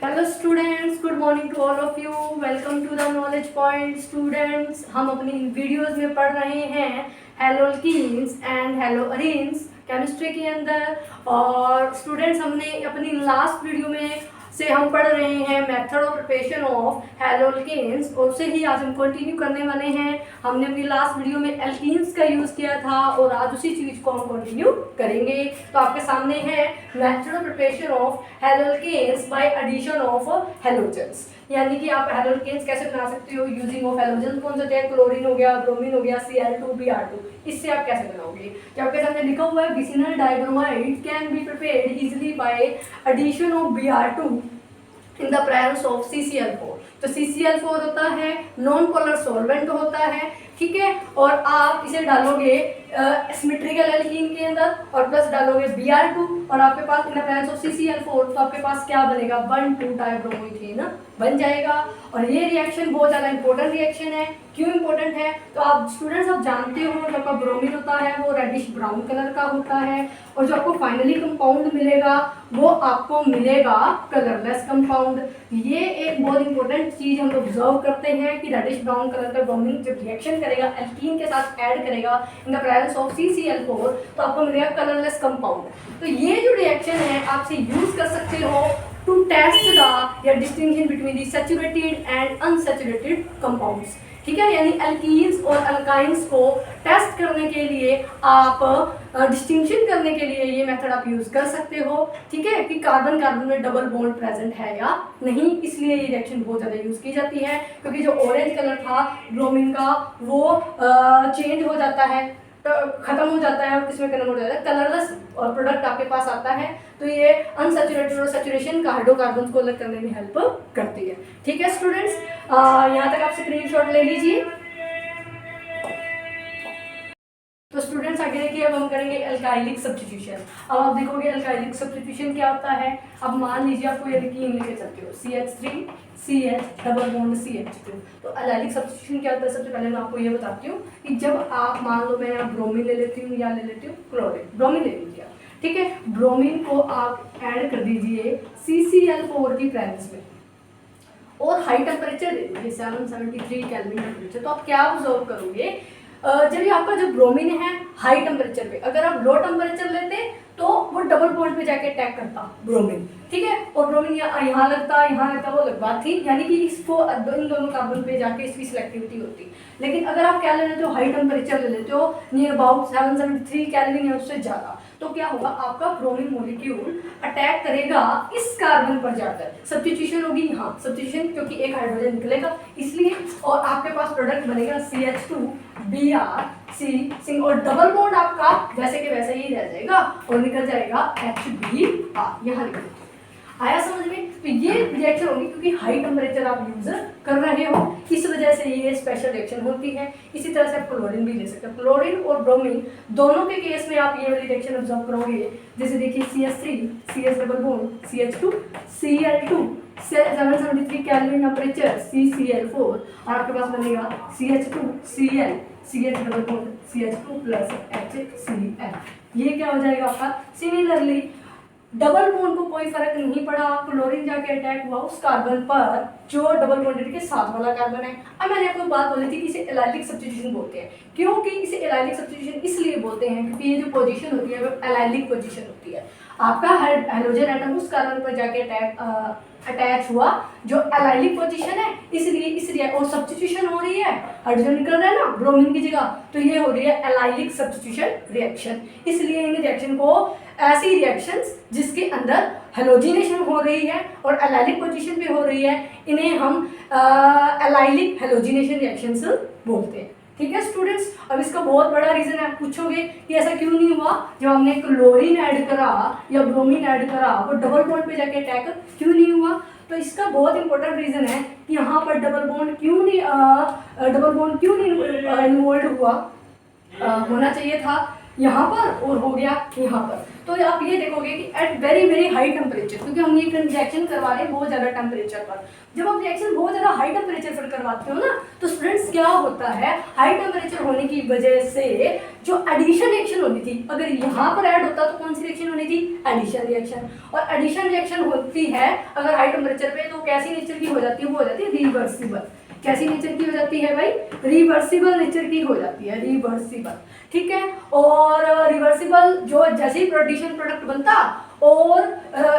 Hello students, good morning to all of you. Welcome to the knowledge point. Students, हम अपनी videos में पढ़ रहे हैं हैलोल्कीन्स एंड हैलोअरीन्स केमिस्ट्री के अंदर। और स्टूडेंट्स, हमने अपनी लास्ट वीडियो में से हम पढ़ रहे हैं मेथड ऑफ प्रिपरेशन ऑफ हैलोल्कीन्स, और उसे ही आज हम कंटिन्यू करने वाले हैं। हमने अपनी लास्ट वीडियो में एल्कीन्स का यूज़ किया था और आज उसी चीज़ को हम कंटिन्यू करेंगे। तो आपके सामने है method of preparation of haloalkanes by addition of halogens, यानी कि आप हैलोल्केन्स कैसे बना सकते हो यूजिंग ऑफ हैलोजेंस। कौन सा है? क्लोरीन हो गया, ब्रोमीन हो गया, Cl2 Br2। इससे आप कैसे बनाओगे? जो आपके सामने लिखा हुआ है vicinal dibromide can be prepared easily by addition of Br2 in the presence of CCl4। तो CCl4 होता है नॉन पोलर सॉल्वेंट होता है, ठीक है। और आप इसे डालोगे सिमेट्रिकल एल्कीन के अंदर और प्लस डालोगे Br2 और आपके पास in the presence of CCl4, तो आपके पास क्या बनेगा? 1,2 डाइब्रोमीथेन बन जाएगा। और ये रिएक्शन बहुत ज़्यादा इंपॉर्टेंट रिएक्शन है। क्यों इंपॉर्टेंट है? तो आप स्टूडेंट्स आप जानते हो जो आपका ब्रोमीन होता है वो रेडिश ब्राउन कलर का होता है, और जो आपको फाइनली कंपाउंड मिलेगा वो आपको मिलेगा कलरलेस कंपाउंड। ये एक बहुत इंपॉर्टेंट चीज़ हम ऑब्जर्व करते हैं कि रेडिश ब्राउन कलर का ब्रोमीन जब रिएक्शन करेगा एल्कीन के साथ ऐड करेगा इन द प्रेजेंस ऑफ CCl4 तो आपको मिलेगा कलरलेस कंपाउंड। तो ये जो रिएक्शन है आपसे यूज कर सकते हो to test the distinction between the saturated and unsaturated compounds, ठीक है। यानी एल्कीन्स और अल्काइंस को टेस्ट करने के लिए आप डिस्टिंक्शन करने के लिए ये मेथड आप यूज कर सकते हो, ठीक है, कि कार्बन कार्बन में डबल बॉन्ड प्रेजेंट है या नहीं। इसलिए ये रिएक्शन बहुत ज़्यादा यूज की जाती है, क्योंकि जो ऑरेंज कलर था ब्रोमीन का वो चेंज हो जाता है, खत्म हो जाता है और किसमें कन्वर्ट हो जाता है, कलरलेस प्रोडक्ट आपके पास आता है। तो ये अनसैचुरेटेड और सैचुरेशन का हाइड्रोकार्बन को अलग करने में हेल्प करती है, ठीक है स्टूडेंट्स। यहाँ तक आप स्क्रीनशॉट ले लीजिए। तो स्टूडेंट्स आगे देखिए, अब हम करेंगे एल्काइलिक सब्स्टिट्यूशन। अब आप देखोगे एल्काइलिक सब्स्टिट्यूशन क्या होता है। अब मान लीजिए आपको एल्कीन लेके चलते हो CH3 CH double bond CH2। तो एल्काइलिक सब्स्टिट्यूशन क्या होता है? सबसे पहले मैं आपको ये बताती हूँ कि जब आप मान लो मैं यहाँ ब्रोमीन ले लेती हूँ या ले लेती हूँ क्लोरीन, ब्रोमीन ले लीजिए आप, ठीक है। ब्रोमीन को आप ऐड कर दीजिए CCl4 की प्रेजेंस में और हाई टेम्परेचर दे दीजिए 773 केल्विन टेम्परेचर। तो आप क्या ऑब्जर्व करोगे, जब ये आपका जो ब्रोमीन है हाई टेम्परेचर पे, अगर आप लो टेम्परेचर लेते तो वो डबल बॉन्ड पे जाके अटैक करता ब्रोमीन, ठीक है। और ब्रोमीन यहाँ लगता वो अलग बात थी, यानी कि इसको इन दोनों कार्बन पे जाके इसकी सिलेक्टिविटी होती। लेकिन अगर आप क्या ले लेते हो, हाई टेम्परेचर ले लेते हो नियर अबाउट 773 केल्विन या उससे ज़्यादा, तो क्या होगा, आपका ब्रोमीन मॉलिक्यूल अटैक करेगा इस कार्बन पर जाकर। सब्स्टिट्यूशन होगी, हाँ सब्स्टिट्यूशन, क्योंकि एक हाइड्रोजन निकलेगा इसलिए, और आपके पास प्रोडक्ट बनेगा CH2 Br और डबल बॉन्ड आपका वैसे के वैसे ही रह जाएगा और निकल जाएगा HBr। यहाँ निकल आया समझ में। तो ये रिएक्शन होगी क्योंकि हाई टेम्परेचर आप यूज कर रहे हो, इस वजह से ये स्पेशल रिएक्शन होती है। इसी तरह से आप क्लोरीन भी ले सकते हो। क्लोरीन और ब्रोमीन दोनों के केस में आप ये वाली रिएक्शन ऑब्जर्व करोगे। जैसे देखिए CH3 CH double bond CH2 Cl2 773 kelvin temperature CCl4 और आपके पास बनेगा CH2 Cl CH double bond CH2 plus HCl। ये क्या हो जाएगा आपका। सिमिलरली डबल बॉन्ड को कोई फर्क नहीं पड़ा, क्लोरीन जाके अटैक हुआ उस कार्बन पर जो डबल बॉन्डेड के साथ वाला कार्बन है। अब मैंने आपको बात बोली थी कि इसे एलाइलिक सब्स्टिट्यूशन बोलते हैं। क्योंकि इसे एलाइलिक सब्स्टिट्यूशन इसलिए बोलते हैं क्योंकि ये जो पोजीशन होती है वो एलाइलिक पोजीशन होती है। आपका हाइड्रोजन एटम उस कार्बन पर जाके अटैच हुआ जो एलाइलिक पोजीशन है, इसलिए इस और सब्स्टिट्यूशन हो रही है, हाइड्रोजन निकल रहा है ना ब्रोमीन की जगह, तो ये हो रही है एलाइलिक सब्स्टिट्यूशन रिएक्शन। इसलिए इन रिएक्शन को ऐसी रिएक्शंस जिसके अंदर हेलोजिनेशन हो रही है और एलाइलिक पोजीशन पे हो रही है, इन्हें हम एलाइलिक हेलोजिनेशन रिएक्शंस बोलते हैं, ठीक है स्टूडेंट्स। अब इसका बहुत बड़ा रीजन आप पूछोगे कि ऐसा क्यों नहीं हुआ, जब हमने क्लोरीन ऐड करा या ब्रोमीन ऐड करा वो डबल बॉन्ड पे जाके अटैक क्यों नहीं हुआ। तो इसका बहुत इंपॉर्टेंट रीजन है कि यहाँ पर डबल बॉन्ड क्यों नहीं इन्वॉल्व हुआ, होना चाहिए था। यहाँ पर और हो गया यहाँ पर। तो आप ये देखोगे कि एट वेरी हाई टेम्परेचर, क्योंकि हम ये रिएक्शन करवा रहे हैं बहुत ज़्यादा टेम्परेचर पर। जब आप रिएक्शन बहुत ज़्यादा हाई टेम्परेचर पर करवाते हो ना, तो स्टूडेंट्स क्या होता है, हाई टेम्परेचर होने की वजह से जो एडिशन रिएक्शन होनी थी, अगर यहाँ पर ऐड होता तो कौन सी रिएक्शन होनी थी, एडिशन रिएक्शन। और एडिशन रिएक्शन होती है अगर हाई टेम्परेचर पे, तो कैसी नेचर की हो जाती है, वो हो जाती है रिवर्सिबल। कैसी नेचर की हो जाती है भाई, रिवर्सिबल नेचर की हो जाती है, रिवर्सिबल, ठीक है। और रिवर्सिबल जो जैसे ही एडिशन प्रोडक्ट बनता और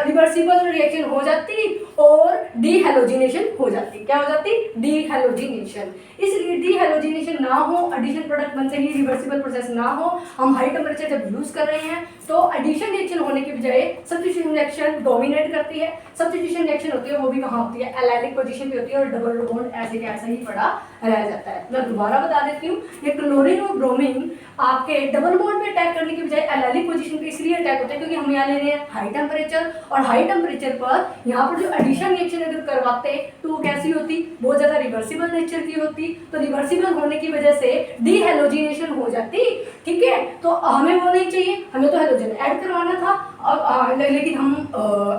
रिवर्सिबल रिएक्शन हो जाती और डीहैलोजिनेशन हो जाती। क्या हो जाती, डीहैलोजिनेशन। इसलिए डीहैलोजिनेशन ना हो, एडिशन प्रोडक्ट बनते ही रिवर्सिबल प्रोसेस ना हो, हम हाई टेम्परेचर जब यूज कर रहे हैं तो एडिशन रिएक्शन होने की बजाय सब्स्टिट्यूशन रिएक्शन डोमिनेट करती है। सब्स्टिट्यूशन रिएक्शन होती है वो भी कहाँ होती है, एलाइलिक पोजीशन पे होती है और डबल बॉन्ड ऐसे के ऐसा ही पड़ा रह जाता है। मैं दोबारा बता देती हूँ, ये क्लोरीन और ब्रोमीन आपके डबल बॉन्ड पे अटैक करने की बजाय एलाइलिक पोजीशन पे इसलिए अटैक होते हैं क्योंकि हम यहाँ ले रहे हैं हाई टेम्परेचर, और हाई टेम्परेचर पर यहाँ पर जो एडिशन रिएक्शन अगर करवाते तो वो कैसी होती, बहुत ज्यादा रिवर्सिबल नेचर की होती। तो रिवर्सिबल होने की वजह से डीहैलोजिनेशन हो जाती, ठीक है। तो हमें वो नहीं चाहिए, हमें तो हैलोजन ऐड करवाना था, लेकिन हम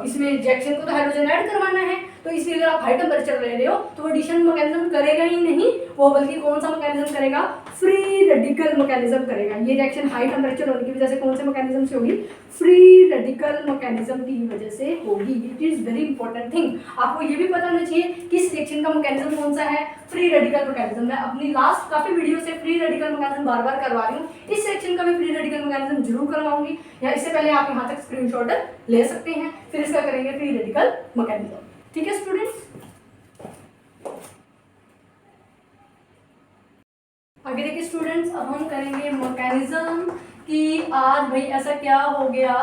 इसमें रिएक्शन को तो हैलोजन ऐड करवाना है, तो इसलिए अगर आप हाई टेम्परेचर ले रहे हो तो एडिशन मैकेनिज्म करेगा ही नहीं वो, बल्कि कौन सा मैकेनिज्म करेगा, फ्री रेडिकल मैकेनिज्म करेगा। ये रिएक्शन हाई टेम्परेचर होने की वजह से कौन से मैकेनिज्म से होगी, फ्री रेडिकल मैकेनिज्म की वजह से होगी। It is very important thing, आपको ये भी पता होना चाहिए किस रिएक्शन का मैकेनिज्म कौन सा है, फ्री रेडिकल मैकेनिज्म। मैं अपनी लास्ट काफी वीडियो से फ्री रेडिकल मैकेनिज्म बार बार करवा रही हूँ, इस सेक्शन का भी फ्री रेडिकल मैकेनिज्म जरूर करवाऊंगी, या इससे पहले आप यहाँ तक स्क्रीनशॉट ले सकते हैं, फिर इसका करेंगे फ्री रेडिकल मैकेनिज्म, ठीक है स्टूडेंट्स। आगे देखिए स्टूडेंट्स, अब हम करेंगे मैकेनिज्म कि आज भाई ऐसा क्या हो गया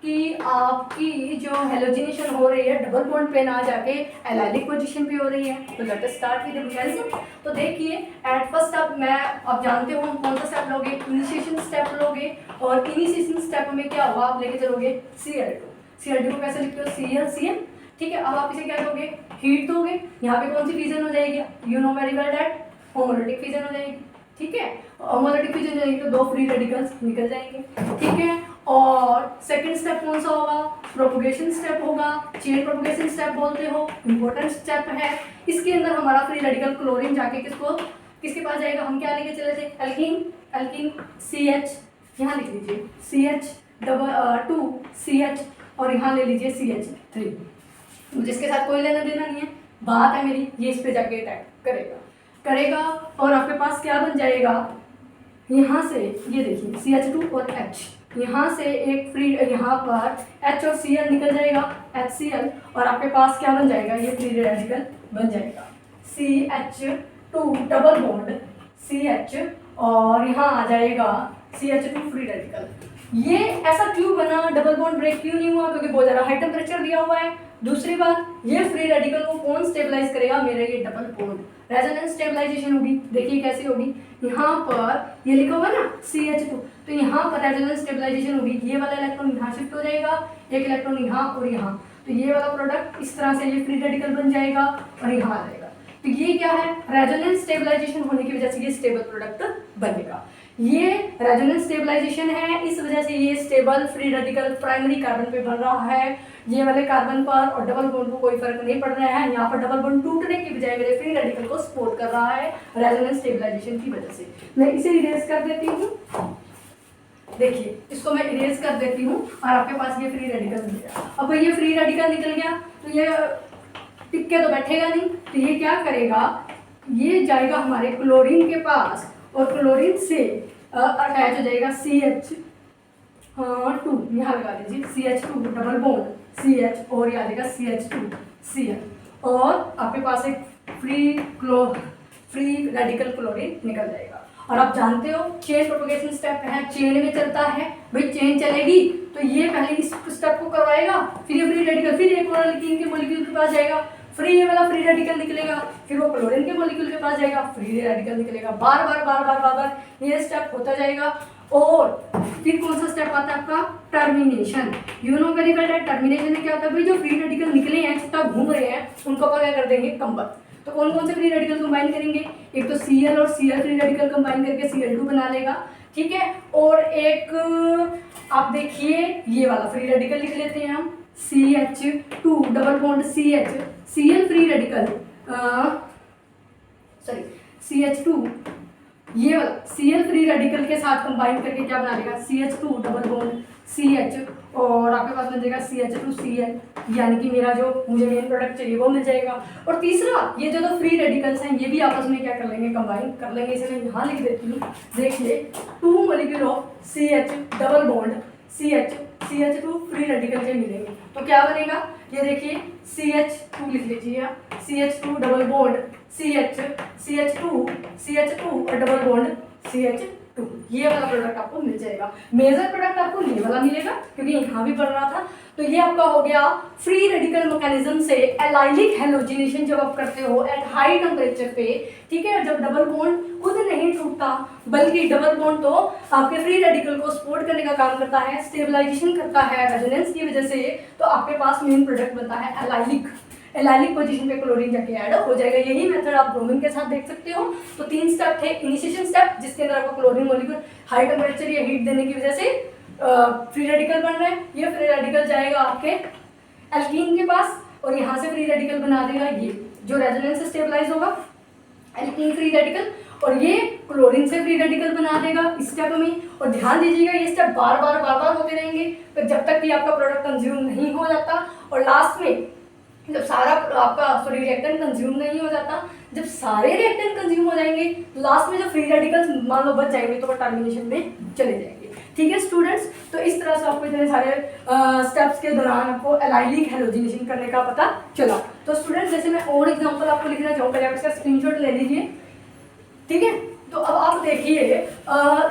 कि आपकी जो हेलोजिनेशन हो रही है डबल बॉन्ड पे ना जाके एलाइलिक पोजीशन पे हो रही है। तो let us start with the mechanism. तो देखिए एट फर्स्ट आप जानते हो हम कौन सा स्टेप लोगे, इनिशिएशन स्टेप लोगे, और इनिशिएशन स्टेप में क्या होगा, आप लेके चलोगे Cl2। Cl2 को कैसे लिखते हो, ClCl, ठीक है। अब आप इसे क्या दोगे, हीट दोगे, यहाँ पे कौन सी फ्यूजन हो जाएगी, you know very well that homolytic fusion हो जाएगी, ठीक है। होमोलिटिक फ्यूजन जाएगी तो दो फ्री रेडिकल्स निकल जाएंगे, ठीक है। और सेकंड स्टेप कौन सा होगा, प्रोपोगेशन स्टेप होगा, चेन प्रोपोगेशन स्टेप बोलते हो, इंपॉर्टेंट स्टेप है। इसके अंदर हमारा फ्री रेडिकल क्लोरीन जाके किसके पास जाएगा, हम क्या लेके चले थे, एल्कीन CH, यहाँ लिख लीजिए CH2CH, और यहाँ ले लीजिए CH3। जिसके साथ कोई लेना देना नहीं है, बात है मेरी, ये इस पे जाके अटैक करेगा और आपके पास क्या बन जाएगा, यहाँ से ये देखिए CH2 और H, यहाँ से एक फ्री, यहाँ पर H और Cl निकल जाएगा, HCl, और आपके पास क्या बन जाएगा, ये फ्री रेडिकल बन जाएगा CH2 डबल बॉन्ड CH, और यहाँ आ जाएगा CH2 फ्री रेडिकल। ये ऐसा क्यों बना, डबल बॉन्ड ब्रेक क्यों नहीं हुआ, क्योंकि बहुत ज़्यादा हाई टेम्परेचर दिया हुआ है। दूसरी बात, ये फ्री रेडिकल को कौन स्टेबलाइज करेगा, मेरा ये डबल बॉन्ड, रेजोनेंस स्टेबलाइजेशन होगी। देखिए कैसे होगी, यहाँ पर ये लिखा हुआ ना CH2, तो यहाँ पर रेजोनेंस स्टेबलाइजेशन होगी, ये वाला इलेक्ट्रॉन यहाँ शिफ्ट हो जाएगा, एक इलेक्ट्रॉन यहाँ और यहाँ, तो ये वाला प्रोडक्ट इस तरह से ये फ्री रेडिकल बन जाएगा और यहाँ आ जाएगा। तो ये क्या है, रेजोनेंस स्टेबलाइजेशन होने की वजह से ये स्टेबल प्रोडक्ट बनेगा। ये रेजोनेंस स्टेबलाइजेशन है, इस वजह से ये stable free radical primary carbon पे बन रहा है। ये वाले कार्बन पर और डबल बॉन्ड को कोई फर्क नहीं पड़ रहा है, यहाँ पर डबल बॉन्ड टूटने की बजाय मेरे फ्री रेडिकल को सपोर्ट कर रहा है रेजोनेंस स्टेबलाइजेशन की वजह से। मैं इसे इरेज कर देती हूँ, देखिए इसको मैं इरेज कर देती हूँ और आपके पास ये फ्री रेडिकल मिल गया। अब ये फ्री रेडिकल निकल गया तो ये टिक के तो बैठेगा नहीं, तो ये क्या करेगा, ये जाएगा हमारे क्लोरीन के पास और क्लोरीन से अटैच हो जाएगा CH2, यहाँ लगा दीजिए CH2 डबल बॉन्ड CH, और ये आ जाएगा CH2Cl, और आपके पास एक फ्री रेडिकल क्लोरीन निकल जाएगा। और आप जानते हो चेन प्रोपोगेशन स्टेप है, चेन में चलता है भाई, चेन चलेगी तो ये पहले इस स्टेप को करवाएगा, फिर ये फ्री रेडिकल, फिर एक और एल्कीन के मॉलिक्यूल के पास जाएगा, फ्री ये वाला फ्री रेडिकल निकलेगा, फिर वो क्लोरीन के मॉलिक्यूल के पास जाएगा, फ्री रेडिकल निकलेगा, बार बार ये स्टेप होता जाएगा। और फिर कौन सा स्टेप आता है आपका, termination. You know very well that termination में क्या होता है भाई, जो फ्री रेडिकल निकले हैं छुट्टा घूम रहे हैं उनको अपन क्या कर देंगे, कंबल। तो कौन कौन से फ्री रेडिकल कंबाइन करेंगे, एक तो Cl और Cl फ्री रेडिकल कंबाइन करके Cl2 बना लेगा, ठीक है। और एक आप देखिए ये वाला फ्री रेडिकल लिख लेते हैं हम, CH2 double bond CH, Cl free radical, sorry CH2, ये वाला Cl फ्री रेडिकल के साथ कंबाइन करके क्या बना देगा, CH2 डबल बॉन्ड CH, और आपके पास मिल जाएगा CH2Cl, यानी कि मेरा जो मुझे मेन प्रोडक्ट चाहिए वो मिल जाएगा। और तीसरा ये जो दो फ्री रेडिकल्स हैं ये भी आपस में क्या कर लेंगे, कंबाइन कर लेंगे। इसे मैं यहाँ लिख देती हूँ, देखिए 2 molecule of CH double bond CH2 free radical के मिलेंगे तो क्या बनेगा, ये देखिए CH2 लिख लीजिए आप, CH2 डबल बॉन्ड CH2 और डबल बॉन्ड CH2, ये वाला प्रोडक्ट आपको मिल जाएगा। मेजर प्रोडक्ट आपको ये वाला मिलेगा क्योंकि यहाँ भी पढ़ रहा था। तो ये आपका हो गया फ्री रेडिकल मैकेनिज्म से एलाइलिक हैलोजिनेशन जब आप करते हो एट हाई टेम्परेचर पे, ठीक है, जब डबल बॉन्ड खुद नहीं टूटता बल्कि डबल बॉन्ड तो आपके फ्री रेडिकल को सपोर्ट करने का काम करता है, स्टेबलाइजेशन करता है रेजोनेंस की वजह से, तो आपके पास मेन प्रोडक्ट बनता है एलाइलिक पोजीशन पे क्लोरीन जाके ऐड हो जाएगा। यही मेथड आप ब्रोमीन के साथ देख सकते हो। तो 3 स्टेप थे, इनिशिएशन स्टेप जिसके अंदर आपको क्लोरीन मॉलिक्यूल हाई टेम्परेचर या हीट देने की वजह से फ्री रेडिकल बन रहे हैं, ये फ्री रेडिकल जाएगा आपके एल्कीन के पास और यहाँ से फ्री रेडिकल बना देगा ये जो रेजोनेंस से स्टेबलाइज होगा एल्कीन फ्री रेडिकल, और ये क्लोरीन से फ्री रेडिकल बना देगा इस स्टेप में। और ध्यान दीजिएगा ये स्टेप बार बार होते रहेंगे तो जब तक कि आपका प्रोडक्ट कंज्यूम नहीं हो जाता, और लास्ट में जब सारा आपका रिएक्टेंट कंज्यूम नहीं हो जाता, जब सारे रिएक्टेंट कंज्यूम हो जाएंगे लास्ट में जो फ्री रेडिकल्स मान लो बच जाएंगे तो वो टर्मिनेशन में चले जाएंगे। ठीक है स्टूडेंट्स, तो इस तरह से आपको इतने सारे स्टेप्स के दौरान आपको एलाइलिक हैलोजिनेशन करने का पता चला। तो स्टूडेंट्स जैसे मैं और एग्जांपल आपको लिखना चाहूँगा, आप इसका स्क्रीनशॉट ले लीजिए, ठीक है। तो अब आप देखिए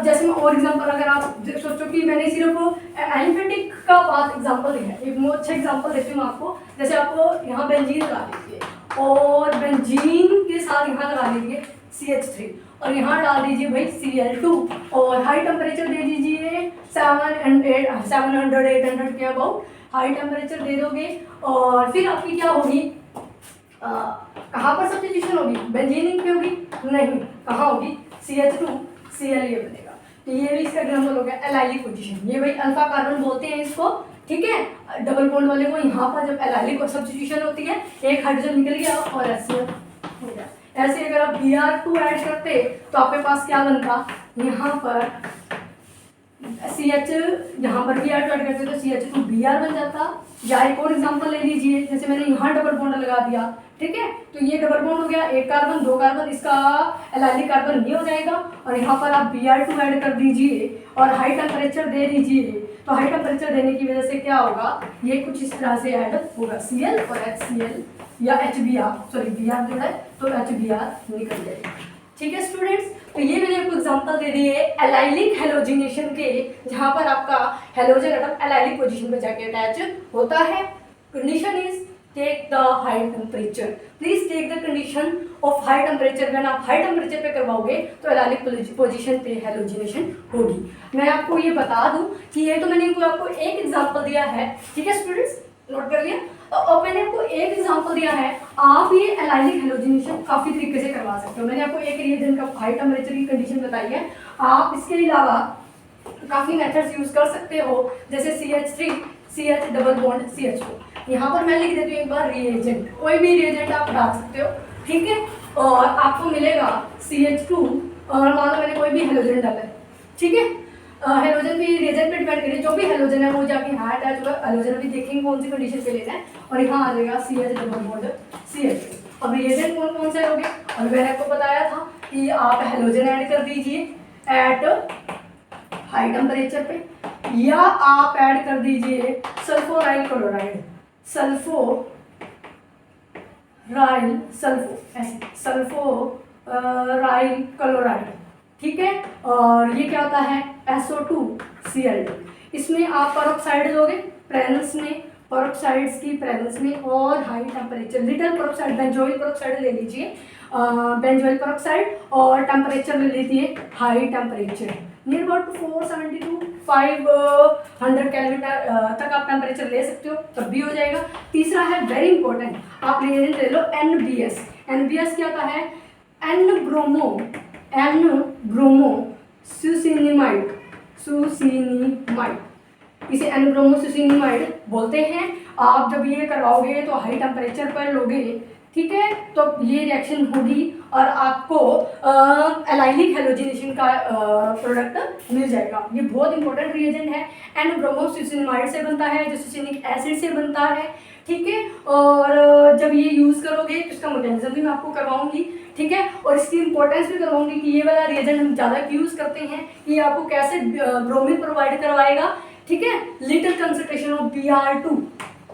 जैसे मैं और एग्जांपल, अगर आप सोचो कि मैंने सिर्फ एलिफेटिक का पाथ एग्जांपल दिया है, एक अच्छा एग्जांपल देती हूँ आपको। जैसे आपको यहाँ बेंजीन लगा दीजिए और बेंजीन के साथ यहाँ लगा दीजिए CH3 और यहाँ डाल दीजिए भाई Cl2 और हाई टेम्परेचर दे दीजिए 700 800 के अबाउट हाई टेम्परेचर दे दोगे, और फिर आपकी क्या होगी, कहाँ पर सब्स्टिट्यूशन होगी, बेंजीन पे होगी नहीं, कहाँ होगी, CH2 Cl ये बनेगा। तो ये भी इसका एग्जांपल हो गया एलाइलिक पोजीशन। ये भाई अल्फा कार्बन बोलते हैं इसको, ठीक है। डबल बॉन्ड वाले को यहाँ पर जब एलाइलिक सब्स्टिट्यूशन होती है एक हाइड्रोजन निकल गया और HCl हो गया। ऐसे अगर आप Br2 ऐड करते तो आपके पास क्या बनता, यहाँ पर CH, यहाँ पर Br2 ऐड करते तो CH2 Br बन जाता। या एक और एग्जांपल ले लीजिए, जैसे मैंने यहाँ डबल बॉन्ड लगा दिया, ठीक है, तो ये डबल बॉन्ड हो गया, एक कार्बन दो कार्बन, इसका एलाइलिक कार्बन ये हो जाएगा, और यहाँ पर आप Br2 ऐड कर दीजिए और हाई टेम्परेचर दे दीजिए। तो हाई टेम्परेचर देने की वजह से क्या होगा, ये कुछ इस तरह से ऐड होगा, Cl और HCl या HBr, सॉरी Br जो है तो HBr निकल जाएगा। ठीक है स्टूडेंट्स, तो ये मैंने आपको एग्जांपल दे दिए एलाइलिक हैलोजिनेशन के, जहाँ पर आपका हैलोजन एटम एलाइलिक पोजीशन पे जाके अटैच होता है। Condition is take the high temperature, please take the condition of high temperature. When आप हाई टेम्परेचर पे करवाओगे तो एलाइलिक पोजीशन पे हैलोजिनेशन होगी। मैं आपको ये बता दूं कि ये तो मैंने आपको एक एग्जांपल दिया है, ठीक है स्टूडेंट्स, नोट कर लिया। और मैंने आपको एक एग्जांपल दिया है, आप ये एलाइलिक हैलोजिनेशन काफ़ी तरीके से करवा सकते हो। मैंने आपको एक रिएजेंट का हाई टेम्परेचर की कंडीशन बताई है, आप इसके अलावा काफ़ी मेथड्स यूज़ कर सकते हो, जैसे CH3 CH double bond CH2। यहाँ पर मैं लिख देती हूँ एक बार रिएजेंट, कोई भी रिएजेंट आप डाल सकते हो, ठीक है, और आपको मिलेगा CH2 और मान लो मैंने कोई भी हैलोजन डाला है, ठीक है। हैलोजन भी रिएजेंट पे डिपेंड करिए, जो भी हैलोजन है वो जाके यहाँ अटैच होगा। हैलोजन अभी देखेंगे कौन सी कंडीशन पे लेना है, और यहाँ आ जाएगा CH डबल बॉन्ड CH2। अब रिएजेंट कौन कौन से होंगे, और मैंने आपको बताया था कि आप हैलोजन ऐड कर दीजिए एट हाई टेम्परेचर पे, या आप ऐड कर दीजिए सल्फोराइल क्लोराइड, सल्फोराइल क्लोराइड, ठीक है। और ये क्या होता है, SO2Cl2। इसमें आप पेरोक्साइड दोगे प्रेजेंस में, पेरोक्साइड्स की प्रेजेंस में, और high temperature little peroxide, benzoyl peroxide ले लीजिए, बेंजोइल पेरोक्साइड, और टेम्परेचर ले लीजिए high temperature near about 470 to 500 kelvin तक आप टेम्परेचर ले सकते हो, तब भी हो जाएगा। तीसरा है वेरी इंपॉर्टेंट, आप रिएजेंट ले लो NBS। NBS क्या होता है, N ब्रोमो सुसिनिमाइड, सुसिनिमाइड, इसे एनब्रोमोसुसिनिमाइड बोलते हैं। आप जब ये करवाओगे तो हाई टेम्परेचर पर लोगे, ठीक है, तो ये रिएक्शन होगी और आपको एलाइलिक हेलोजिनेशन का प्रोडक्ट मिल जाएगा। ये बहुत इंपॉर्टेंट रिएजेंट है, एनब्रोमोसुसिनिमाइड से बनता है जो सुसिनिक एसिड से बनता है, ठीक है। और जब ये यूज़ करोगे तो इसका मैकेनिज्म भी मैं आपको करवाऊंगी, ठीक है, और इसकी इंपॉर्टेंस भी करवाऊंगी कि ये वाला रिएजेंट हम ज़्यादा यूज़ करते हैं, ये आपको कैसे ब्रोमीन प्रोवाइड करवाएगा, ठीक है, little concentration of Br2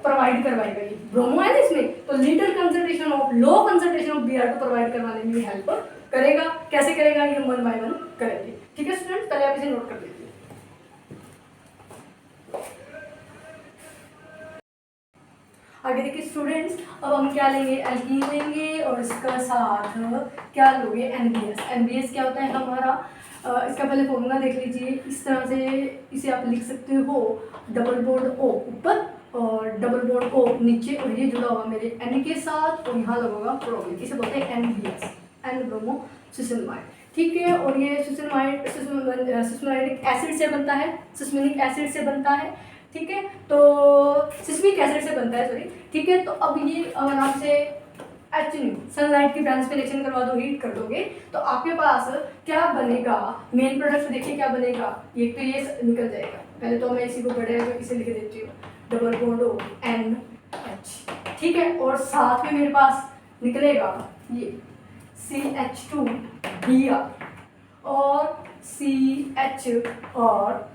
provide करवाएगा। ये ब्रोमो है ना इसमें, तो little concentration of low concentration of Br2 provide करवाने में हेल्प करेगा। कैसे करेगा ये हम 1 बाय 1 करेंगे, ठीक है स्टूडेंट, पहले आप इसे नोट कर लीजिए। आगे देखिए स्टूडेंट्स, अब हम क्या लेंगे, एल्कीन लेंगे और इसका साथ क्या लोगे, NBS। NBS क्या होता है हमारा, इसका पहले फॉर्मूला देख लीजिए। इस तरह से इसे आप लिख सकते हो, डबल बॉन्ड O ऊपर और डबल बॉन्ड O नीचे, और ये जुड़ा हुआ मेरे N के साथ और यहाँ लगेगा ब्रोमीन, इसे बोलते हैं NBS, एन-ब्रोमो-सुसिनिमाइड, ठीक है। और ये सुसिनिमाइड सुस्मिनिक एसिड से बनता है, सुस्मिनिक एसिड से बनता है, ठीक है, तो सिस्मिक एसिड से बनता है, सॉरी, ठीक है। तो अब ये अगर आपसे सनलाइट की ट्रांसपिरेशन करवा दो, हीट कर दोगे, तो आपके पास क्या बनेगा, मेन प्रोडक्ट देखिए क्या बनेगा, एक तो ये निकल जाएगा। पहले तो मैं इसी को बड़े इसे लिख देती हूँ, डबल बॉन्ड O NH, ठीक है, और साथ में मेरे पास निकलेगा ये CH2Br और CH और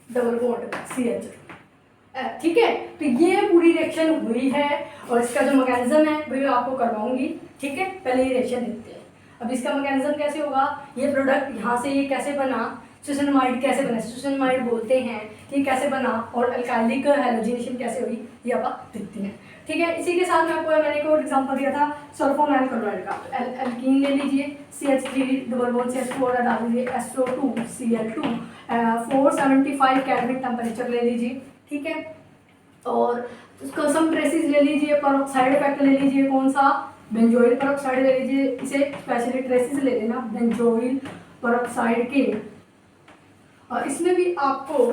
डबल बॉन्ड CH, ठीक है। तो ये पूरी रिएक्शन हुई है और इसका जो मैकेनिज्म है वही मैं आपको करवाऊंगी, ठीक है। पहले ये रिएक्शन देखते हैं। अब इसका मैकेनिज्म कैसे होगा, ये प्रोडक्ट यहाँ से ये कैसे बना, सुसिनिमाइड कैसे बना, सुसिनिमाइड बोलते हैं, ये कैसे बना, और अल्काइलिक हेलोजिनेशन कैसे हुई, ये आप देखते हैं, ठीक है। इसी के साथ में आपको मैंने एक और एग्जांपल दिया था सल्फोनाइल क्लोराइड का। तो एल्कीन ले लीजिए, CH3 डबल बॉन्ड CH2 और डाल दीजिए SO2 Cl2, 475 केल्विन टेम्परेचर ले लीजिए, ठीक है। और उसका सम ट्रेसेस ले लीजिए, पेरोक्साइड इफेक्ट ले लीजिए, कौन सा, बेंजोइल पेरोक्साइड ले लीजिए, इसे स्पेशली ट्रेसेस ले लेना बेंजोइल पेरोक्साइड के। और इसमें भी आपको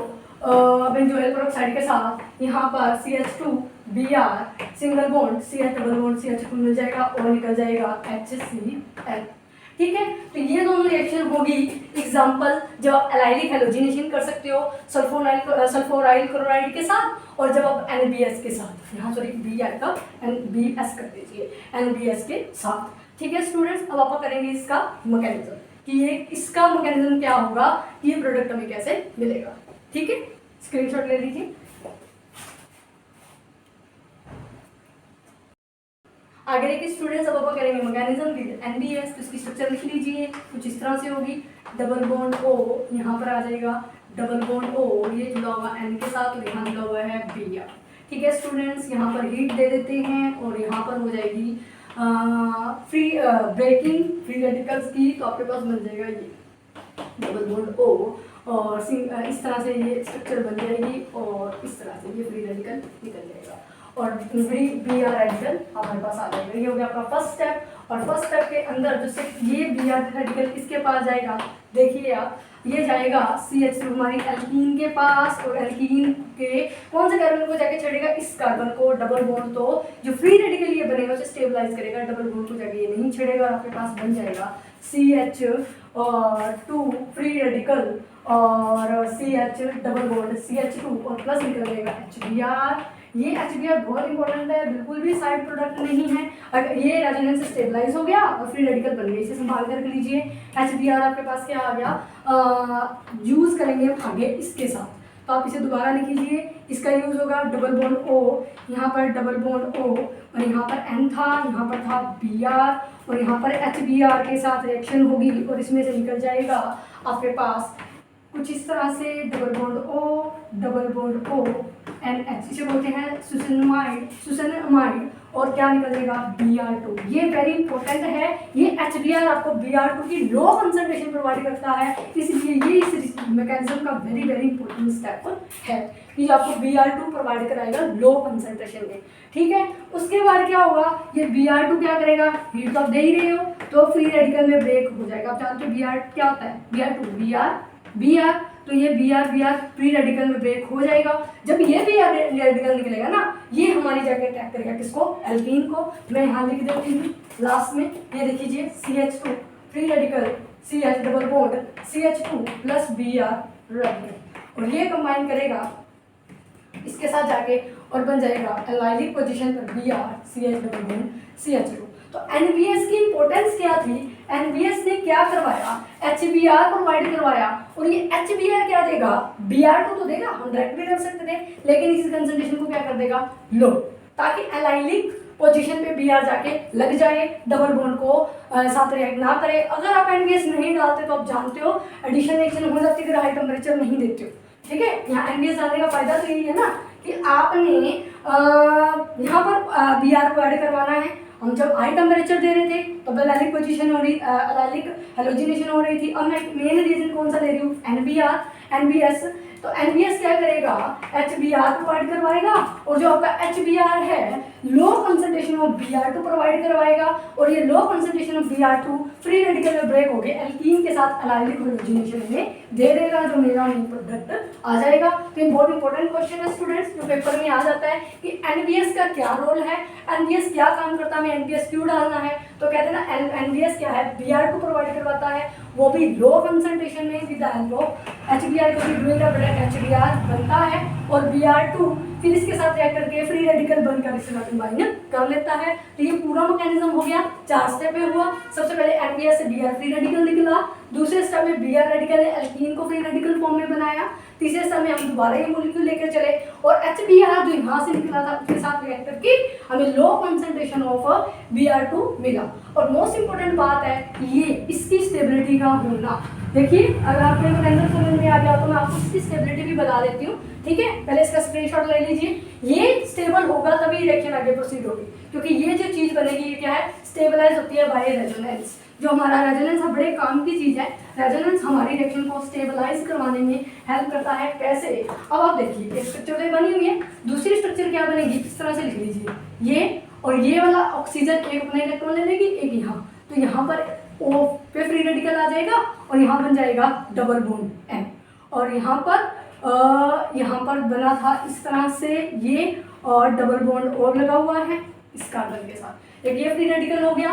बेंजोइल पेरोक्साइड के साथ यहाँ पर CH2Br single bond CH double bond CH2 मिल जाएगा और निकल जाएगा HCl, ठीक है। तो ये दोनों रिएक्शन होगी एग्जाम्पल जब आप एलाइलिक हेलोजिनेशन कर सकते हो सल्फोराइल क्लोराइड के साथ, और जब आप NBS के साथ, यहाँ सॉरी बी आएगा NBS कर दीजिए, NBS के साथ, ठीक है स्टूडेंट्स। अब आप करेंगे इसका मैकेनिज्म कि ये इसका मैकेनिज्म क्या होगा, ये प्रोडक्ट हमें कैसे मिलेगा, ठीक है, स्क्रीनशॉट ले लीजिए। आगे देखिए स्टूडेंट्स, अब आप करेंगे मैकेनिज्म विद NBS, तो इसकी स्ट्रक्चर लिख लीजिए, कुछ इस तरह से होगी, डबल बॉन्ड O यहाँ पर आ जाएगा, डबल बॉन्ड O ये जुड़ा हुआ N के साथ और यहाँ जुड़ा हुआ है Br, ठीक है स्टूडेंट्स। यहाँ पर हीट दे देते हैं और यहाँ पर हो जाएगी फ्री ब्रेकिंग फ्री रेडिकल्स की, तो आपके पास बन जाएगा ये डबल बॉन्ड O और इस तरह से ये स्ट्रक्चर बन जाएगी और इस तरह से ये फ्री रेडिकल निकल जाएगा और Br रेडिकल हमारे पास आ जाएगा। ये हो गया आपका फर्स्ट स्टेप। और फर्स्ट स्टेप के अंदर जो ये Br रेडिकल किसके पास जाएगा, देखिए आप, ये जाएगा CH2 हमारी एल्कीन के पास, और एल्कीन के कौन से कार्बन को जाके छेड़ेगा, इस कार्बन को, डबल बॉन्ड, तो जो फ्री रेडिकल ये बनेगा उसे स्टेबलाइज करेगा, डबल बॉन्ड को जाके ये नहीं छेड़ेगा और आपके पास बन जाएगा CH और 2 फ्री रेडिकल और CH डबल बॉन्ड CH2 और प्लस निकल जाएगा HBr। ये HBr बहुत इंपॉर्टेंट है, बिल्कुल भी साइड प्रोडक्ट नहीं है। अगर ये रेजोनेंस से स्टेबलाइज हो गया और फ्री रेडिकल बन गई, इसे संभाल कर रख लीजिए। HBr आपके पास क्या आ गया, यूज़ करेंगे आगे इसके साथ, तो आप इसे दोबारा लिख लीजिए। इसका यूज़ होगा डबल बॉन्ड O, यहाँ पर डबल बॉन्ड O और यहाँ पर N था, यहाँ पर था Br और यहाँ पर HBr के साथ रिएक्शन होगी और इसमें से निकल जाएगा आपके पास कुछ इस तरह से डबल बॉन्ड O NH, इसे बोलते हैं सुसनामाइड, और क्या निकलेगा Br2। ये वेरी इंपॉर्टेंट है, ये HBr आपको Br2 की लो कंसंट्रेशन प्रोवाइड करता है, इसलिए ये इस मैकेनिज्म का वेरी वेरी इंपॉर्टेंट स्टेप है कि आपको Br2 प्रोवाइड कराएगा लो कंसंट्रेशन में, ठीक है। उसके बाद क्या होगा, ये Br2 क्या करेगा, हीट तो आप दे ही रहे हो, तो फ्री रेडिकल में ब्रेक हो जाएगा। आप जानते हो Br क्या होता है, Br, तो ये Br फ्री रेडिकल में ब्रेक हो जाएगा। जब ये Br रेडिकल निकलेगा ना, ये हमारी जगह अटैक करेगा किसको, एल्कीन को। मैं यहाँ लिख देती हूँ लास्ट में, ये देखिए CH2 free radical CH double bond CH2 plus Br radical, और ये कंबाइन करेगा इसके साथ जाके और बन जाएगा एलाइलिक पोजीशन पर Br CH double bond CH2। तो NBS की इंपॉर्टेंस क्या थी, NBS ने क्या करवाया, HBr प्रोवाइड करवाया, और ये HBr क्या देगा, Br2 तो देगा, हम डायरेक्ट भी कर सकते थे, लेकिन इस कंसंट्रेशन को क्या कर देगा, लो, ताकि एलाइलिक पोजीशन पे Br जाके लग जाए, डबल बॉन्ड को साथ रिएक्ट ना करे। अगर आप NBS नहीं डालते तो आप जानते हो एडिशन रिएक्शन हो जाती है अगर हाई टेम्परेचर नहीं देते हो, ठीक है। यहाँ NBS डालने का फायदा तो यही है ना कि आपने यहाँ पर Br को ऐड करवाना है। हम जब हाई टेम्परेचर दे रहे थे तो एलाइलिक पोजीशन हो रही, एलाइलिक हेलोजिनेशन हो रही थी। अब मैं मेन रीजन कौन सा ले रही हूँ, NBS। तो NBS क्या करेगा, HBr प्रोवाइड करवाएगा, और जो आपका HBr है low concentration of Br2 provide करवाएगा, और ये low concentration of Br2 free radical में ब्रेक हो गए एल्कीन के साथ एलाइलिक हेलोजिनेशन में दे देगा, जो मेरा मेन प्रोडक्ट आ जाएगा। तो बहुत इंपॉर्टेंट क्वेश्चन है स्टूडेंट्स, जो पेपर में आ जाता है कि NBS का क्या रोल है, NBS क्या काम करता है, हमें NBS क्यों डालना है। तो कहते हैं ना NBS क्या है, Br2 प्रोवाइड करवाता है, वो भी लो कंसंट्रेशन में with the help of HBr, को भी डूइंग द प्रोडक्ट HBr बनता है, और Br2 फिर इसके साथ रिएक्ट करके फ्री रेडिकल बनकर इसके साथ कंबाइन कर लेता है। तो ये पूरा मैकेनिज्म हो गया, 4 स्टेप में हुआ। सबसे पहले NBS से Br फ्री रेडिकल निकला, दूसरे स्टेप में Br रेडिकल ने एल्कीन को फ्री रेडिकल फॉर्म में बनाया, तीसरे स्टेप में हम दोबारा ये मॉलिक्यूल लेकर चले, और HBr जो यहाँ से निकला था उसके साथ रिएक्ट करके हमें लो कंसंट्रेशन ऑफ Br2 मिला। और मोस्ट इंपोर्टेंट बात है ये इसकी स्टेबिलिटी का होना। देखिए अगर आपको मैकेनिज्म समझ में आ गया तो मैं आपको इसकी स्टेबिलिटी भी बता देती हूँ, ठीक है। पहले इसका स्क्रीनशॉट ले लीजिए, ये स्टेबल होगा तभी रिएक्शन आगे प्रोसीड होगी, क्योंकि ये जो चीज़ बनेगी ये क्या है, स्टेबलाइज होती है बाय रेजोनेंस। जो हमारा रेजोनेंस बड़े काम की चीज़ है, रेजोनेंस हमारी रिएक्शन को स्टेबलाइज करवाने में हेल्प करता है। कैसे, अब आप देखिए एक स्ट्रक्चर तो बनी हुई है, दूसरी स्ट्रक्चर क्या बनेगी, इस तरह से लिख लीजिए, ये और ये वाला ऑक्सीजन एक अपना इलेक्ट्रॉन ले लेगी, एक यहाँ, तो यहाँ पर O पे फ्री रेडिकल आ जाएगा, और यहाँ बन जाएगा डबल बॉन्ड M, और यहाँ पर बना था इस तरह से ये, और डबल बॉन्ड और लगा हुआ है इस कार्बन के साथ। एक ये फ्री रेडिकल हो गया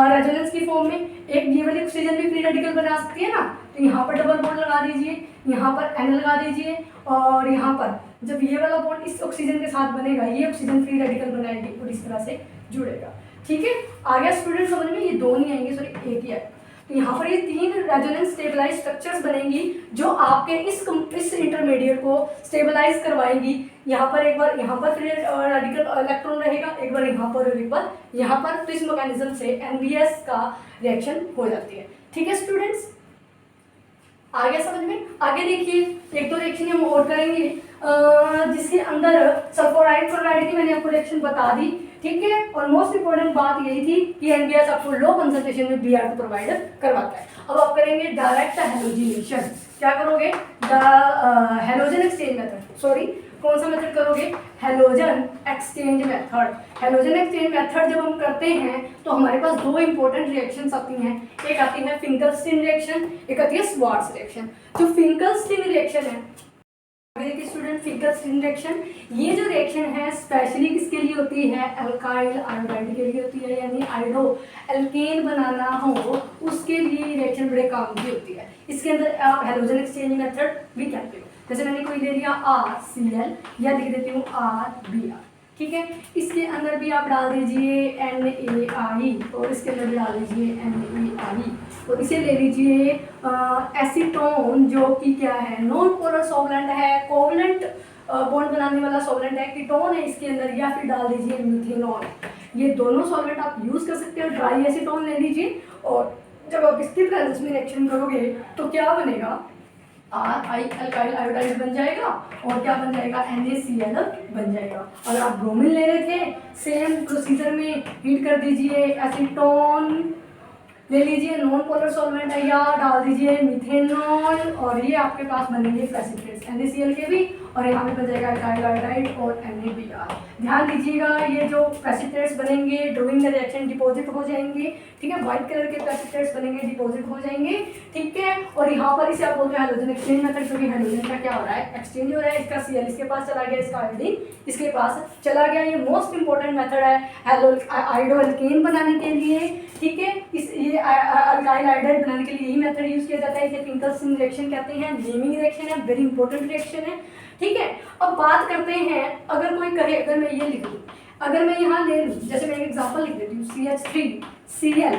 रेजोनेंस की फॉर्म में, एक ये वाली ऑक्सीजन भी फ्री रेडिकल बना सकती है ना, तो यहाँ पर डबल बॉन्ड लगा दीजिए, यहाँ पर N लगा दीजिए, और यहाँ पर जब ये वाला बॉन्ड इस ऑक्सीजन के साथ बनेगा, ये ऑक्सीजन फ्री रेडिकल बनाएगी और इस तरह से जुड़ेगा, ठीक है। आ गया स्टूडेंट समझ में, ये दो नहीं आएंगे, सॉरी एक ही है। तो यहाँ पर ये 3 रेजोनेंस स्टेबलाइज स्ट्रक्चर्स बनेंगी जो आपके इस इंटरमीडिएट को स्टेबलाइज करवाएंगी। यहाँ पर एक बार यहाँ पर फ्री रेडिकल इलेक्ट्रॉन रहेगा, एक बार यहाँ पर और एक बार यहाँ पर, तो इस मैकेनिज्म से NBS का रिएक्शन हो जाती है, ठीक है स्टूडेंट्स। आगे समझ में, आगे देखिए एक तो रिएक्शन हम और करेंगे जिसके अंदर सल्फोराइड क्लोराइड की मैंने आपको रिएक्शन बता दी, ठीक है। और मोस्ट इंपॉर्टेंट बात यही थी कि NBS आपको लो कंसंट्रेशन में Br प्रोवाइड करवाता है। अब आप करेंगे डायरेक्ट हेलोजिनेशन, क्या करोगे, हेलोजन एक्सचेंज मेथड, सॉरी कौन सा मेथड करोगे, halogen exchange method. Halogen exchange method जब हम करते हैं तो हमारे पास 2 इंपॉर्टेंट रिएक्शंस आती हैं, एक आती है फिंकलस्टीन रिएक्शन, एक आती है स्वार्ट्ज रिएक्शन। जो फिंकलस्टीन रिएक्शन है, स्टूडेंट फिंकलस्टीन रिएक्शन, ये जो रिएक्शन है स्पेशली किसके लिए होती है, अल्काइल आयोडाइड के लिए होती है, यानी आयोडो एल्केन बनाना हो उसके लिए रिएक्शन बड़े काम की होती है। इसके अंदर आप हेलोजन एक्सचेंज मेथड भी कहते हो, जैसे मैंने कोई ले लिया RCl या लिख देती हूँ RBr, ठीक है। इसके अंदर भी आप डाल दीजिए NaI, और इसके अंदर भी डाल दीजिए NaI, और इसे ले लीजिए एसीटोन, जो कि क्या है, नॉन पोलर सॉल्वेंट है, कोवलेंट बॉन्ड बनाने वाला सॉल्वेंट है, कीटोन है इसके अंदर, या फिर डाल दीजिए मीथेनॉल। ये दोनों सॉल्वेंट आप यूज़ कर सकते हो। ड्राई एसीटोन ले लीजिए, और जब आप इसकी प्रेजेंस में रिएक्शन करोगे तो क्या बनेगा, RI अल्काइल आयोडाइड बन जाएगा और क्या बन जाएगा, NaCl बन जाएगा। अगर आप ब्रोमीन ले रहे थे सेम प्रोसीजर में हीट कर दीजिए, एसीटोन ले लीजिए, नॉन पोलर सॉल्वेंट है, या डाल दीजिए मिथेनॉल और ये आपके पास बनेंगे प्रेसिपिटेट्स NaCl के भी, और यहाँ पे बन जाएगा अल्काइल आयोडाइड और NaBr। ध्यान दीजिएगा ये जो प्रेसिपिटेट्स बनेंगे ड्यूरिंग द रिएक्शन डिपॉजिट हो जाएंगे, ठीक है, व्हाइट कलर के प्रेसिपिटेट्स बनेंगे डिपॉजिट हो जाएंगे, ठीक है। और यहाँ पर इसे आप बोलते हैं हाइड्रोजन एक्सचेंज मेथड, क्योंकि हाइड्रोजन का क्या हो रहा है, एक्सचेंज हो रहा है, इसका Cl इसके पास चला गया, इसका आयोडीन इसके पास चला गया। ये मोस्ट इंपॉर्टेंट मेथड है आयोडोअल्केन बनाने के लिए, ठीक है। इस ये अल्काइल आयोडाइड बनाने के लिए यही मेथड यूज किया जाता है, इसे फिंकल्सन रिएक्शन कहते हैं, नेमिंग रिएक्शन है, वेरी इंपॉर्टेंट रिएक्शन है, ठीक है। अब बात करते हैं, अगर कोई कहे, अगर मैं ये लिख दूँ, अगर मैं यहाँ ले लूँ, जैसे मैं एक एग्जांपल लिख देती हूँ, CH3Cl,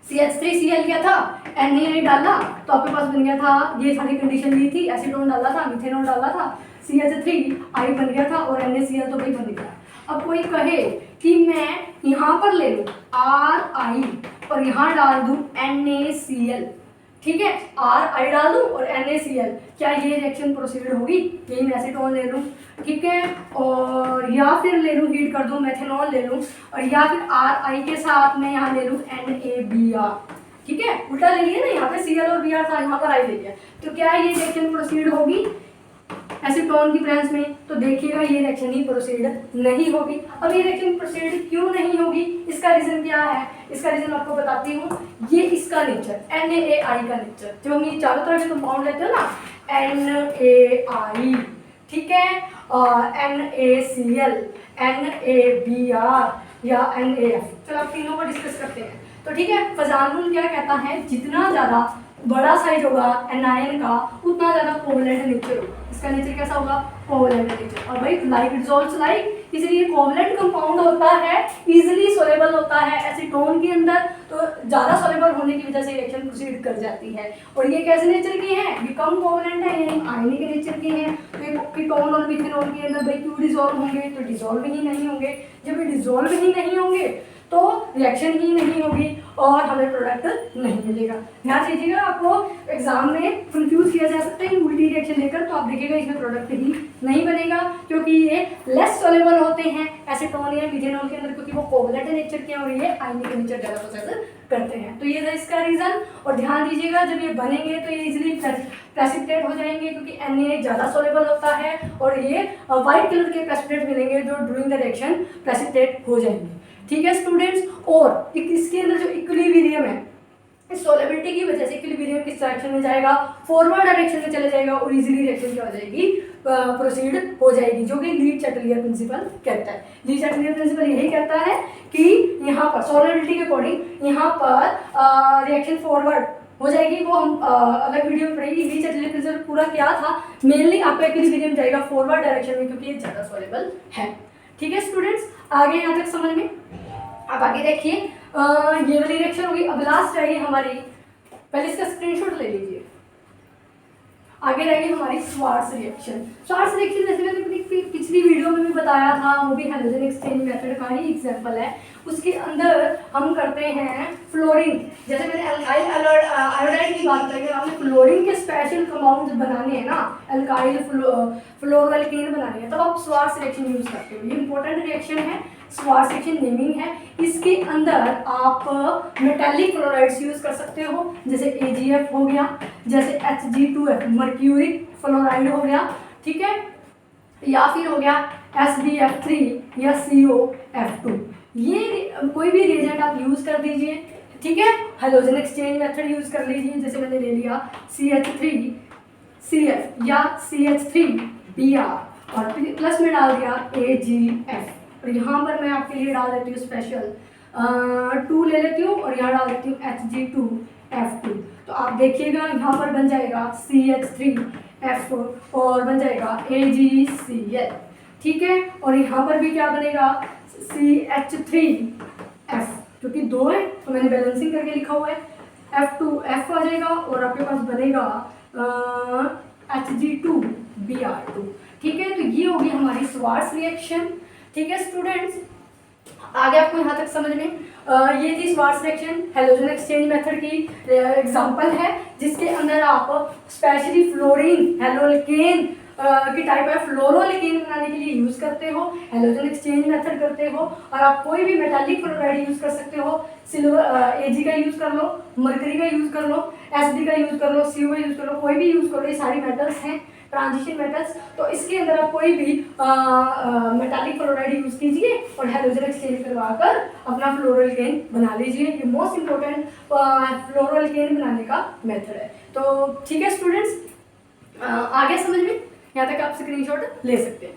CH3Cl क्या था, Na डाला तो आपके पास बन गया था, ये सारी कंडीशन ली थी, एसीटोन डाला था, मिथेनॉल डाला था, CH3I बन गया था और NaCl तो भाई बन गया। अब कोई कहे कि मैं यहाँ पर ले लूँ RI और यहाँ डाल दूँ NaCl, ठीक है, RI डाल दूँ और NaCl, क्या ये रिएक्शन प्रोसीड होगी, यही मैं एसीटोन ले लूँ, ठीक है, और या फिर ले लूँ हीट कर दूँ मेथेनॉल ले लूँ, और या फिर RI के साथ मैं यहाँ ले लूँ NaBr, ठीक है, उल्टा ले लिया ना, यहाँ पे Cl और Br था, यहाँ पर I ले लिया, तो क्या ये रिएक्शन प्रोसीड होगी एसीटोन की प्रेजेंस में, तो देखिएगा ये रिएक्शन ही प्रोसीड नहीं होगी। अब ये रिएक्शन प्रोसीड क्यों नहीं होगी, इसका रीजन क्या है, इसका रीजन आपको बताती हूँ, ये इसका नेचर NaI का नेचर, जब हम ये चारों तरह के कंपाउंड लेते हो ना, NaI, ठीक है, NaCl, NaBr या NaF, चलो आप तीनों को डिस्कस करते हैं। तो ठीक है, फजान रूल क्या कहता है, जितना ज़्यादा बड़ा साइज होगा एनायन का उतना ज़्यादा कोवलेंट नेचर होगा, इसका नेचर कैसा होगा, कोवलेंट नेचर, और भाई लाइक डिसॉल्व्स लाइक, इसलिए कोवलेंट कंपाउंड होता है, इजीली सोलेबल होता है एसीटोन के अंदर, तो ज़्यादा सोलेबल होने की वजह से रिएक्शन प्रोसीड कर जाती है। और ये कैसे नेचर की है, ये कम कोवलेंट है, यानी आयनिक नेचर की है, तो ये कीटोन और मिथेनॉल के अंदर भाई क्यों डिसॉल्व होंगे, तो डिसॉल्व ही नहीं होंगे, जब ये डिसॉल्व ही नहीं होंगे तो रिएक्शन ही नहीं होगी और हमें प्रोडक्ट नहीं मिलेगा। ध्यान दीजिएगा, आपको एग्जाम में कंफ्यूज किया जा सकता है उल्टी रिएक्शन लेकर, तो आप देखिएगा इसमें प्रोडक्ट ही नहीं बनेगा, क्योंकि ये लेस सॉल्युबल होते हैं एसीटोन या मिथेनॉल के अंदर, क्योंकि वो कोवलेंट नेचर के और ये आयनिक नेचर ज़्यादा प्रोसेस करते हैं। तो ये था इसका रीज़न। और ध्यान दीजिएगा, जब ये बनेंगे तो ये इजीली प्रेसिपिटेट हो जाएंगे, क्योंकि Na ज़्यादा सॉल्युबल होता है, और ये वाइट कलर के प्रेसिपिटेट मिलेंगे जो ड्यूरिंग द रिएक्शन प्रेसिपिटेट हो जाएंगे, ठीक है स्टूडेंट्स। और इसके अंदर जो इक्विलिब्रियम है, इस सॉलिबिलिटी की वजह से इक्विलिब्रियम किस डायरेक्शन में जाएगा, फॉरवर्ड डायरेक्शन में चले जाएगा, और इजीली रिएक्शन क्या हो जाएगी, प्रोसीड हो जाएगी, जो कि लीड चैटलियर प्रिंसिपल कहता है। लीड चैटलियर प्रिंसिपल यही कहता है कि यहाँ पर सॉलिबिलिटी के अकॉर्डिंग यहाँ पर रिएक्शन फॉरवर्ड हो जाएगी, वो हम अलग वीडियो में पढ़ेगी। लीड चैटलियर प्रिंसिपल पूरा क्या था, मेनली आपका इक्विलिब्रियम जाएगा फॉरवर्ड डायरेक्शन में, क्योंकि ये ज़्यादा सॉल्युबल है, ठीक है स्टूडेंट्स। आगे यहाँ तक समझ में, अब आगे देखिए, ये वाली रिएक्शन होगी। अब लास्ट रहेगी हमारी, पहले इसका स्क्रीनशॉट ले लीजिए, आगे रहेगी हमारी स्वार्ट्स रिएक्शन। स्वार्ट्स रिएक्शन जैसे मैंने पिछली वीडियो में भी बताया था, वो भी हाइड्रोजन एक्सचेंज मेथड का ही एग्जांपल है। उसके अंदर हम करते हैं फ्लोरीन, जैसे मैंने अल्काइल आयोडाइड की बात करेंगे, हमने फ्लोरीन के स्पेशल कंपाउंड बनाने हैं ना, अल्काइल फ्लोरोअल्केन बनाने हैं, तब आप स्वार्ट्स रिएक्शन यूज करते हो। ये इंपॉर्टेंट रिएक्शन है, स्वार्ट्स रिएक्शन नेमिंग है। इसके अंदर आप मेटालिक क्लोराइड्स यूज कर सकते हो, जैसे AgF हो गया, जैसे Hg2F मर्क्यूरिक फ्लोराइड हो गया, ठीक है, या फिर हो गया SbF3 या COF2। ये कोई भी रिएजेंट आप यूज कर दीजिए, ठीक है। हाइड्रोजन एक्सचेंज मेथड यूज कर लीजिए, जैसे मैंने ले लिया CH3CF या CH3Br और प्लस में डाल दिया AgF, और यहाँ पर मैं आपके लिए डाल देती हूँ स्पेशल 2 ले लेती हूँ, और यहाँ डाल देती हूँ Hg2F2। तो आप देखिएगा यहाँ पर बन जाएगा CH3F और बन जाएगा AgCl, ठीक है। और यहाँ पर भी क्या बनेगा, CH3F, क्योंकि 2 है तो मैंने बैलेंसिंग करके लिखा हुआ है, F2F आ जाएगा, और आपके पास बनेगा Hg2Br2, ठीक है। तो ये होगी हमारी स्वार्ट्स रिएक्शन, ठीक है स्टूडेंट्स। आगे आपको यहाँ तक समझ में ये थी Swarts reaction halogen exchange method की एग्जांपल है, जिसके अंदर आप स्पेशली फ्लोरीन हेलोकेन की टाइप है फ्लोरोलिकेन बनाने के लिए यूज करते हो, हैलोजन एक्सचेंज मेथड करते हो, और आप कोई भी मेटालिक क्लोराइड यूज कर सकते हो। सिल्वर Ag का यूज कर लो, मरकरी का यूज कर लो, Sd का यूज कर लो, Cu का यूज कर लो, कोई भी यूज करो, ये सारी मेटल्स हैं ट्रांजिशन मेटल्स। तो इसके अंदर आप कोई भी मेटालिक क्लोराइड यूज कीजिए और हैलोजन एक्सचेंज करवाकर अपना फ्लोरोल्केन बना लीजिए। ये मोस्ट इंपॉर्टेंट फ्लोरोल्केन बनाने का मेथड है। तो ठीक है स्टूडेंट्स, आगे समझ में, यहाँ तक आप स्क्रीनशॉट ले सकते हैं।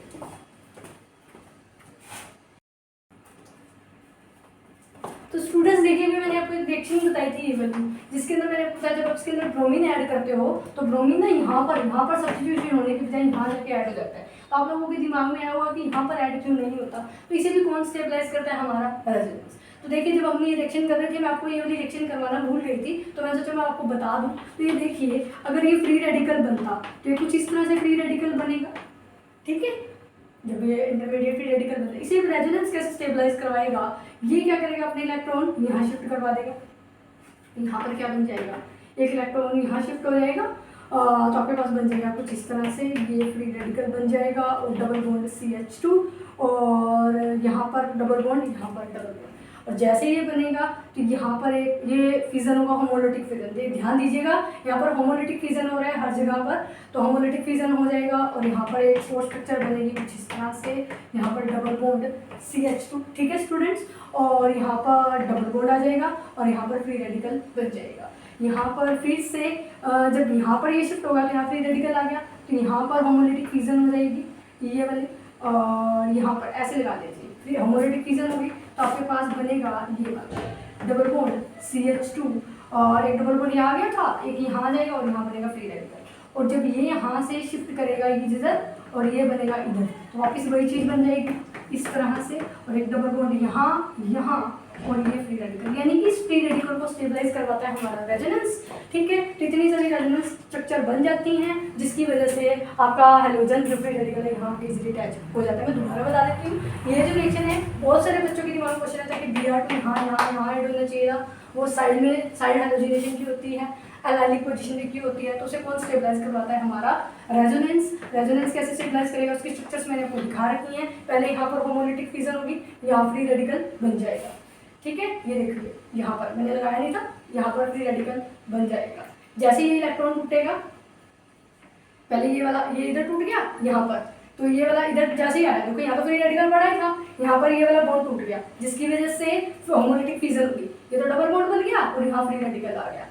तो स्टूडेंट्स देखिए, अभी मैंने आपको एक रिएक्शन बताई थी ये वाली, जिसके अंदर मैंने पूछा जब आप इसके अंदर ब्रोमीन ऐड करते हो तो ब्रोमीन ना यहाँ पर सब्स्टिट्यूशन होने की बजाय यहाँ जाके ऐड हो जाता है। तो आप लोगों के दिमाग में आया होगा कि यहाँ पर ऐड क्यों नहीं होता, तो इसे भी कौन स्टेबलाइज करता है, हमारा रेजोनेंस। तो देखिए, जब हमने ये रिएक्शन कर रहे थे, मैं आपको ये वाली रिएक्शन करवाना भूल गई थी, तो मैं सोचा मैं आपको बता दूं। तो ये देखिए, अगर ये फ्री रेडिकल बनता तो ये कुछ इस तरह से फ्री रेडिकल बनेगा, ठीक है। जब ये इंटरमीडिएट फ्री रेडिकल बनता है, इसे रेजोनेंस कैसे स्टेबलाइज करवाएगा, ये क्या करेगा, अपने इलेक्ट्रॉन यहाँ शिफ्ट करवा देगा। यहाँ पर क्या बन जाएगा, एक इलेक्ट्रॉन यहाँ शिफ्ट हो जाएगा, तो आपके पास बन जाएगा कुछ इस तरह से, ये फ्री रेडिकल बन जाएगा और डबल बॉन्ड CH2, और यहाँ पर डबल बॉन्ड, यहाँ पर डबल बॉन्ड। और जैसे ये बनेगा तो यहाँ पर एक ये फिजन होगा, होमोलिटिक फिजन। ध्यान दीजिएगा, यहाँ पर होमोलिटिक फिजन हो रहा है हर जगह पर, तो होमोलिटिक फिजन हो जाएगा और यहाँ पर एक फोर स्ट्रक्चर बनेगी कुछ इस तरह से, यहाँ पर डबल बॉन्ड CH2, ठीक है स्टूडेंट्स, और यहाँ पर डबल बॉन्ड आ जाएगा और यहाँ पर फ्री रेडिकल बन जाएगा। यहाँ पर फिर से जब यहाँ पर ये शिफ्ट होगा तो यहाँ फ्री रेडिकल आ गया, तो यहाँ पर होमोलिटिक फिजन हो जाएगी ये वाली, और यहाँ पर ऐसे लगा दीजिए, फिर होमोलिटिक फिजन होगी तो आपके पास बनेगा ये वाला डबल बॉन्ड CH2, और एक डबल बॉन्ड यहाँ आ गया था, एक यहाँ आ जाएगा और यहाँ बनेगा फ्री रेडिकल। और जब ये यहाँ से शिफ्ट करेगा ये इधर और ये बनेगा इधर, तो वापस वही चीज़ बन जाएगी इस तरह से, और एक डबल बॉन्ड यहाँ यहाँ और ये फ्री रेडिकल, यानी कि इस फ्री रेडिकल को स्टेबलाइज करवाता है हमारा रेजोनेंस, ठीक है। तो इतनी सारी रेजोनेंस स्ट्रक्चर बन जाती हैं, जिसकी वजह से आपका हैलोजन जो फ्री रेडिकल है यहाँ इजीली अटैच हो जाता है। मैं दोबारा बता देती हूँ, ये जो रिएक्शन है बहुत सारे बच्चों के दिमाग में क्वेश्चन आता है कि Br2 यहाँ ऐड होना चाहिए था, वो साइड में साइड हैलोजिनेशन की होती है, एलाइलिक पोजीशन की होती है, तो उसे कौन स्टेबलाइज करवाता है, हमारा रेजोनेंस। रेजोनेंस कैसे स्टेबलाइज करेगा, उसकी स्ट्रक्चर्स मैंने आपको दिखा रखी हैं। पहले यहाँ पर होमोलिटिक फिजन होगी, यहाँ फ्री रेडिकल बन जाएगा, ठीक है। ये देखिए, यहाँ पर मैंने लगाया नहीं था, यहाँ पर फ्री रेडिकल बन जाएगा। जैसे ये इलेक्ट्रॉन टूटेगा, पहले ये वाला ये इधर टूट गया यहाँ पर, तो ये वाला इधर जैसे ही आया, क्योंकि यहाँ पर फ्री रेडिकल पड़ा ही था, यहाँ पर ये वाला बॉन्ड टूट गया, जिसकी वजह से होमोलिटिक फिजन हुई, ये तो डबल बॉन्ड बन गया और यहाँ फ्री रेडिकल आ गया।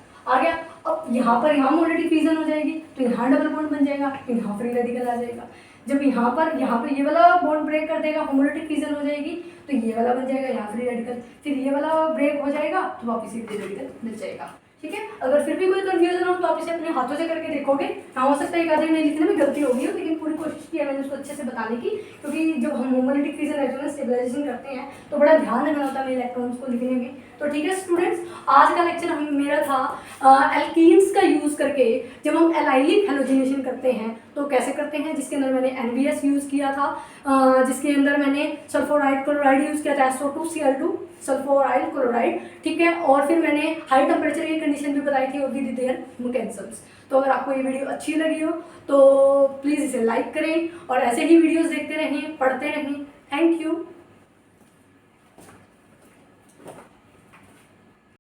अब यहाँ पर यहाँ होमोलिटिक फिजन हो जाएगी, तो यहाँ डबल बॉन्ड बन जाएगा, यहाँ फ्री रेडिकल आ जाएगा। जब यहाँ पर ये वाला बॉन्ड ब्रेक कर देगा, होमोलिटिक फिजन हो जाएगी, तो ये वाला बन जाएगा, यहाँ फ्री रेडिकल, फिर ये वाला ब्रेक हो जाएगा तो वापस ही फ्री रेडिकल मिल जाएगा, ठीक है। अगर फिर भी कोई कंफ्यूजन हो तो आप इसे अपने हाथों से करके देखोगे, हो सकता है एक आधे में लिखने में गलती होगी, लेकिन पूरी कोशिश की है मैंने उसको अच्छे से बताने की, क्योंकि जब हम होमोलिटिक फिजन रेजोनेंस स्टेबलाइजेशन करते हैं तो बड़ा ध्यान रखना होता है मेरे इलेक्ट्रॉन्स को लिखने में। तो ठीक है स्टूडेंट्स, आज का लेक्चर मेरा था एल्कीन्स का यूज़ करके जब हम एलाइलिक हेलोजिनेशन करते हैं तो कैसे करते हैं, जिसके अंदर मैंने NBS यूज़ किया था, जिसके अंदर मैंने सल्फोराइड क्लोराइड यूज़ किया था, SO2Cl2 सल्फोराइल क्लोराइड, ठीक है। और फिर मैंने हाई टेम्परेचर की कंडीशन भी बताई थी, विद देयर मैकेनिज्म्स। तो अगर आपको ये वीडियो अच्छी लगी हो तो प्लीज़ इसे लाइक करें और ऐसे ही वीडियोस देखते रहें, पढ़ते रहें। Thank you.